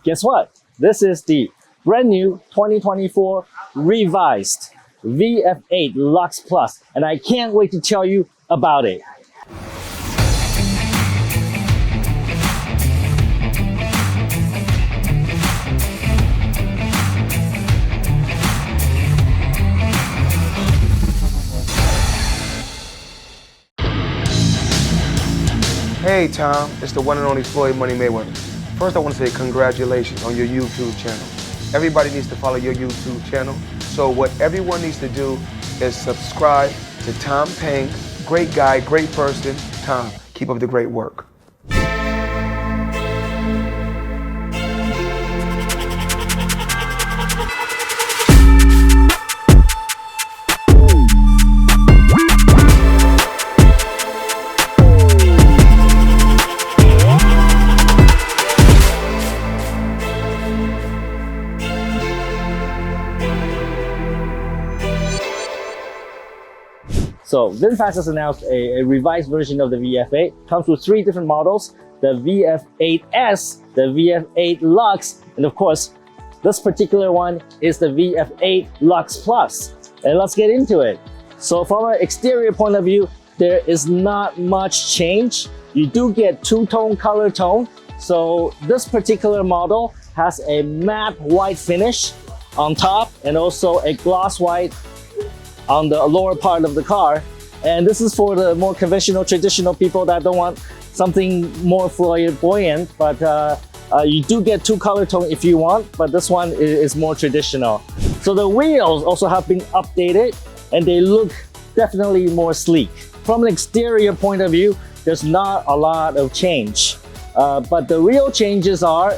Guess what? This is the brand new 2024 revised VF8 Lux Plus, and I can't wait to tell you about it. Hey Tom, it's the one and only Floyd Money Mayweather. First I want to say congratulations on your YouTube channel. Everybody needs to follow your YouTube channel. So what everyone needs to do is subscribe to Tom Peng. Great guy, great person. Tom, keep up the great work. So VinFast has announced a revised version of the VF8. Comes with 3 different models: the VF8S, the VF8 Lux, and of course, this particular one is the VF8 Lux Plus. And let's get into it. So from an exterior point of view, there is not much change. You do get 2-tone color tone. So this particular model has a matte white finish on top and also a gloss white on the lower part of the car. And this is for the more conventional, traditional people that don't want something more flamboyant, but you do get 2 color tone if you want, but this one is more traditional. So the wheels also have been updated and they look definitely more sleek. From an exterior point of view, there's not a lot of change, but the real changes are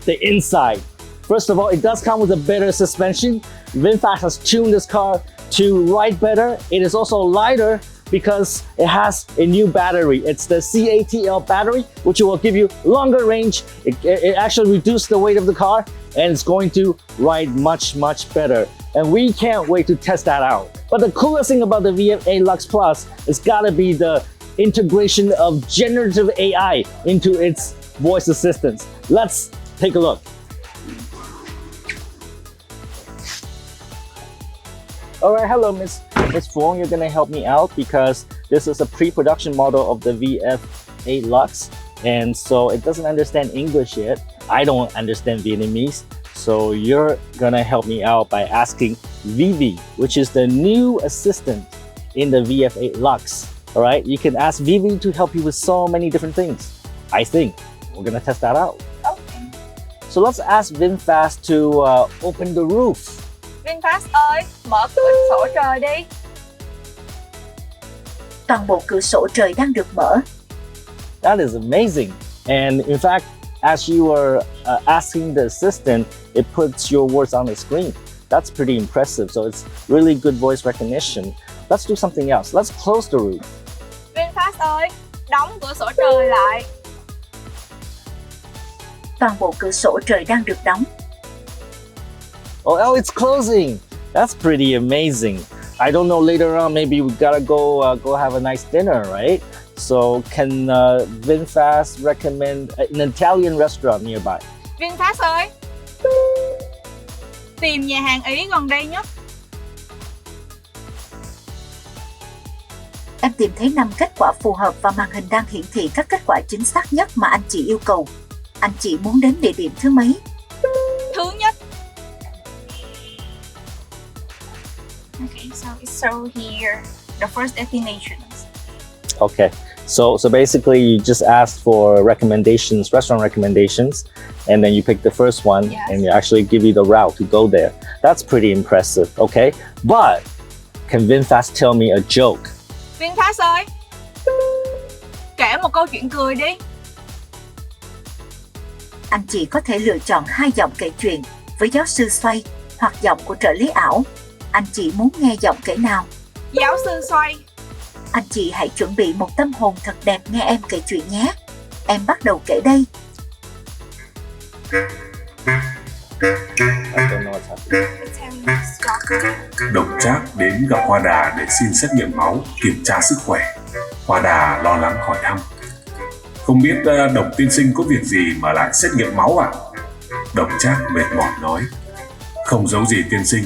the inside. First of all, it does come with a better suspension. VinFast has tuned this car to ride better. It is also lighter because it has a new battery. It's the CATL battery, which will give you longer range. It actually reduces the weight of the car and it's going to ride much, much better. And we can't wait to test that out. But the coolest thing about the VF8 Lux Plus is gotta be the integration of generative AI into its voice assistants. Let's take a look. All right, hello, Miss Fong. You're gonna help me out because this is a pre-production model of the VF8 Lux, and so it doesn't understand English yet. I don't understand Vietnamese, so you're gonna help me out by asking Vivi, which is the new assistant in the VF8 Lux. All right, you can ask Vivi to help you with so many different things. I think we're gonna test that out. Okay. So let's ask VinFast to open the roof. VinFast ơi, mở cửa sổ trời đi. Toàn bộ cửa sổ trời đang được mở. That is amazing. And in fact, as you were asking the assistant, it puts your words on the screen. That's pretty impressive. So it's really good voice recognition. Let's do something else. Let's close the roof. VinFast ơi, đóng cửa sổ trời lại. Toàn bộ cửa sổ trời đang được đóng. Oh, it's closing. That's pretty amazing. I don't know, later on, maybe we gotta go have a nice dinner, right? So can VinFast recommend an Italian restaurant nearby? VinFast ơi, tìm nhà hàng Ý gần đây nhất. Em tìm thấy 5 kết quả phù hợp và màn hình đang hiển thị các kết quả chính xác nhất mà anh chị yêu cầu. Anh chị muốn đến địa điểm thứ mấy? Thứ nhất. Okay, so it's so here, the first destinations. Okay, so basically you just ask for recommendations, restaurant recommendations, and then you pick the first one, yes, and it actually give you the route to go there. That's pretty impressive, okay? But can VinFast tell me a joke? VinFast ơi, kể một câu chuyện cười đi. Anh chị có thể lựa chọn 2 giọng kể chuyện với giáo sư Xoay hoặc giọng của trợ lý ảo. Anh chị muốn nghe giọng kể nào? Giáo sư Xoay. Anh chị hãy chuẩn bị một tâm hồn thật đẹp nghe em kể chuyện nhé. Em bắt đầu kể đây. Đồng Trác đến gặp Hoa Đà để xin xét nghiệm máu, kiểm tra sức khỏe. Hoa Đà lo lắng hỏi thăm. Không biết Độc tiên sinh có việc gì mà lại xét nghiệm máu à? Độc Trác mệt mỏi nói. Không giấu gì tiên sinh,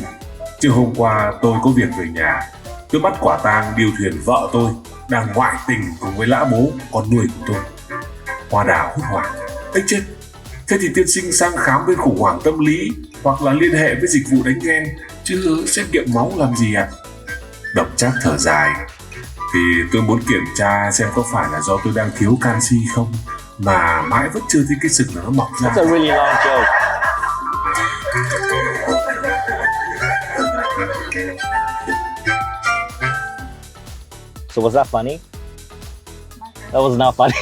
chứ hôm qua tôi có việc về nhà. Tôi bắt quả tang điêu thuyền vợ tôi đang ngoại tình cùng với lã bố con nuôi của tôi. Hoa Đào hốt hoảng. Ây chết, thế thì tiên sinh sang khám bên khủng hoảng tâm lý hoặc là liên hệ với dịch vụ đánh ghen, chứ xét nghiệm máu làm gì ạ? Độc Trác thở dài. Thì tôi muốn kiểm tra xem có phải là do tôi đang thiếu canxi không, mà mãi vẫn chưa thấy cái sừng nó mọc ra. That's a really long joke. So was that funny? That was not funny.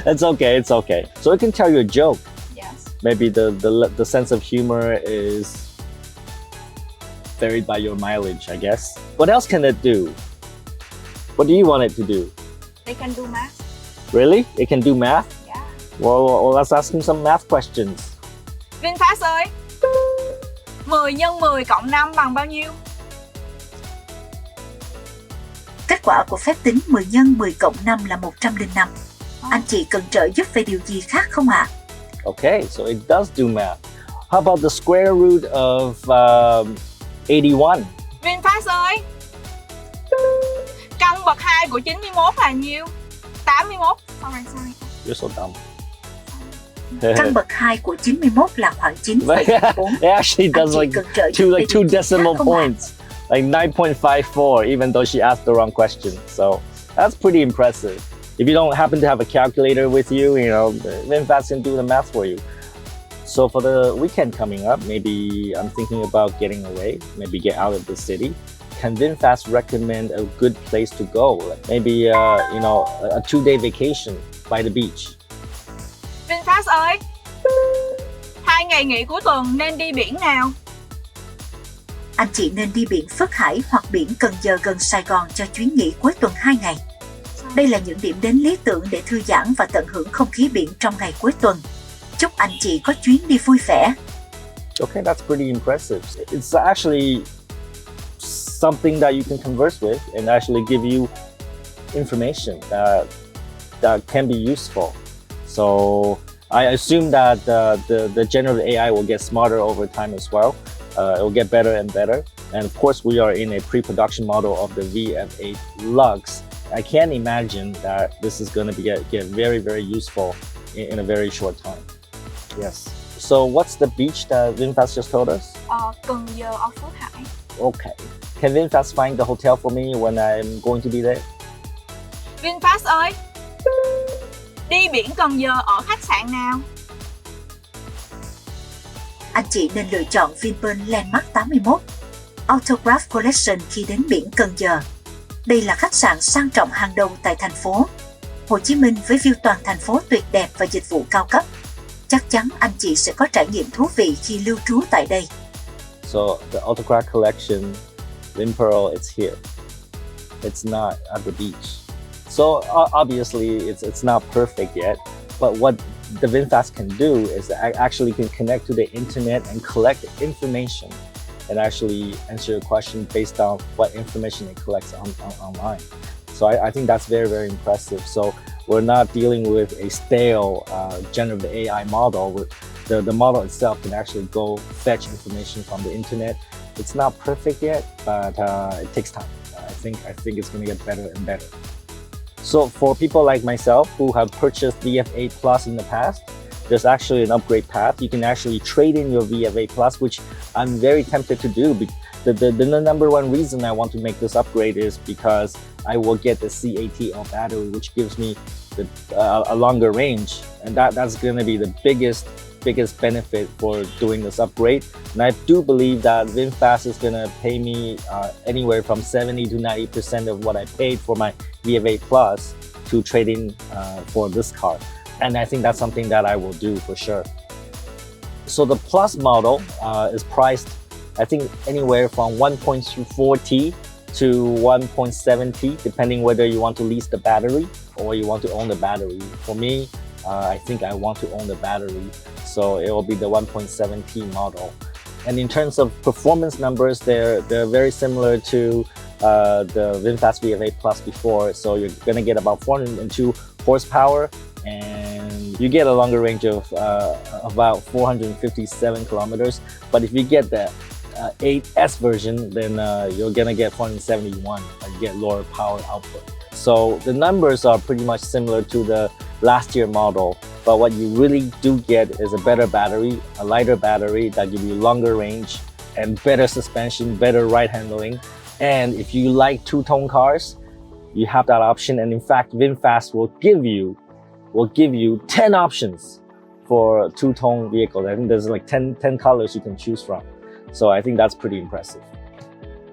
It's okay, it's okay. So it can tell you a joke. Yes. Maybe the sense of humor is varied by your mileage, I guess. What else can it do? What do you want it to do? They can do math. Really? It can do math? Yeah. Well, let's ask him some math questions. VinFast ơi, 10 nhân 10 cộng 5 bằng bao nhiêu? Kết quả của phép tính 10 x 10 cộng 5 là 105. Anh chị cần trợ giúp về điều gì khác không ạ? Okay, so it does do math. How about the square root of 81? VinFast ơi, căn bậc 2 của 91 là nhiêu? 81. Sorry. You're so dumb. Căn bậc 2 của 91 là khoảng 9,4. It actually does like two decimal points, like 9.54, even though she asked the wrong question. So that's pretty impressive. If you don't happen to have a calculator with you, you know, VinFast can do the math for you. So for the weekend coming up, maybe I'm thinking about getting away, maybe get out of the city. Can VinFast recommend a good place to go? Maybe, a 2-day vacation by the beach. VinFast ơi, 2 ngày nghỉ cuối tuần nên đi biển nào? Anh chị nên đi biển Phước Hải hoặc biển Cần Giờ gần Sài Gòn cho chuyến nghỉ cuối tuần 2 ngày. Đây là những điểm đến lý tưởng để thư giãn và tận hưởng không khí biển trong ngày cuối tuần. Chúc anh chị có chuyến đi vui vẻ. Okay, that's pretty impressive. It's actually something that you can converse with and actually give you information that can be useful. So I assume that the generative AI will get smarter over time as well. It will get better and better. And of course, we are in a pre-production model of the VF8 Lux. I can't imagine that this is going to get very, very useful in a very short time. Yes. So what's the beach that VinFast just told us? Cần Giờ ở Phước Hải. Okay. Can VinFast find the hotel for me when I'm going to be there? VinFast ơi, đi biển Cần Giờ ở khách sạn nào? Anh chị nên lựa chọn Vinpearl Landmark 81 Autograph Collection khi đến biển Cần Giờ. Đây là khách sạn sang trọng hàng đầu tại thành phố Hồ Chí Minh với view toàn thành phố tuyệt đẹp và dịch vụ cao cấp. Chắc chắn anh chị sẽ có trải nghiệm thú vị khi lưu trú tại đây. So the Autograph Collection, VinPearl, it's here. It's not at the beach. So obviously it's not perfect yet, but what the VinFast can do is actually can connect to the internet and collect information and actually answer your question based on what information it collects online. So I think that's very, very impressive. So we're not dealing with a stale generative AI model. The model itself can actually go fetch information from the internet. It's not perfect yet, but it takes time. I think it's going to get better and better. So for people like myself who have purchased VF8 Plus in the past, there's actually an upgrade path. You can actually trade in your VF8 Plus, which I'm very tempted to do. The number one reason I want to make this upgrade is because I will get the CATL battery, which gives me a longer range, and that's going to be the biggest benefit for doing this upgrade. And I do believe that VinFast is going to pay me anywhere from 70 to 90% of what I paid for my VF8 Plus to trade in for this car. And I think that's something that I will do for sure. So the Plus model is priced, I think, anywhere from 1.4T to 1.7T, depending whether you want to lease the battery or you want to own the battery. For me, I think I want to own the battery, so it will be the 1.7T model. And in terms of performance numbers, they're very similar to the VinFast VF8 Plus before. So you're gonna get about 402 horsepower, and you get a longer range of about 457 kilometers. But if you get the 8S version, then you're gonna get 471, you get lower power output. So the numbers are pretty much similar to the last year model, but what you really do get is a better battery, a lighter battery that gives you longer range and better suspension, better ride handling. And if you like two-tone cars, you have that option. And in fact, VinFast will give you 10 options for two-tone vehicles. I think there's like 10 colors you can choose from. So I think that's pretty impressive.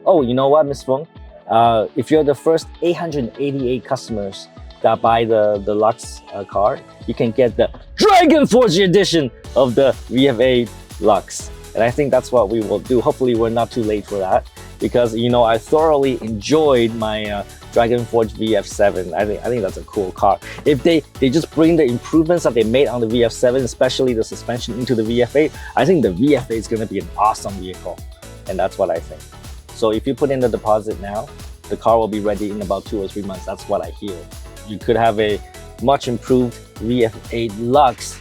Oh, you know what, Ms. Feng? If you're the first 888 customers that buy the Lux car, you can get the Dragon Forge edition of the VF8 Lux. And I think that's what we will do. Hopefully we're not too late for that, because you know I thoroughly enjoyed my Dragon Forge VF7. I think that's a cool car. If they just bring the improvements that they made on the VF7, especially the suspension, into the VF8, I think the VF8 is going to be an awesome vehicle. And that's what I think. So if you put in the deposit now, the car will be ready in about 2 or 3 months. That's what I hear. You could have a much improved VF8 Lux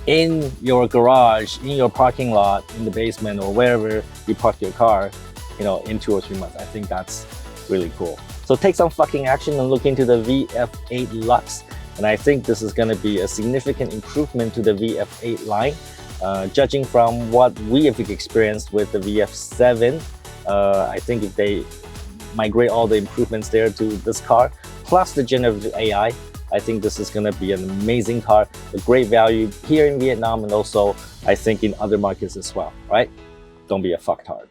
in your garage, in your parking lot, in the basement, or wherever you park your car, you know, in 2 or 3 months. I think that's really cool. So take some fucking action and look into the VF8 Lux. And I think this is going to be a significant improvement to the VF8 line. Judging from what we have experienced with the VF7, I think if they migrate all the improvements there to this car, plus the generative AI, I think this is going to be an amazing car, a great value here in Vietnam, and also I think in other markets as well, right? Don't be a fucktard.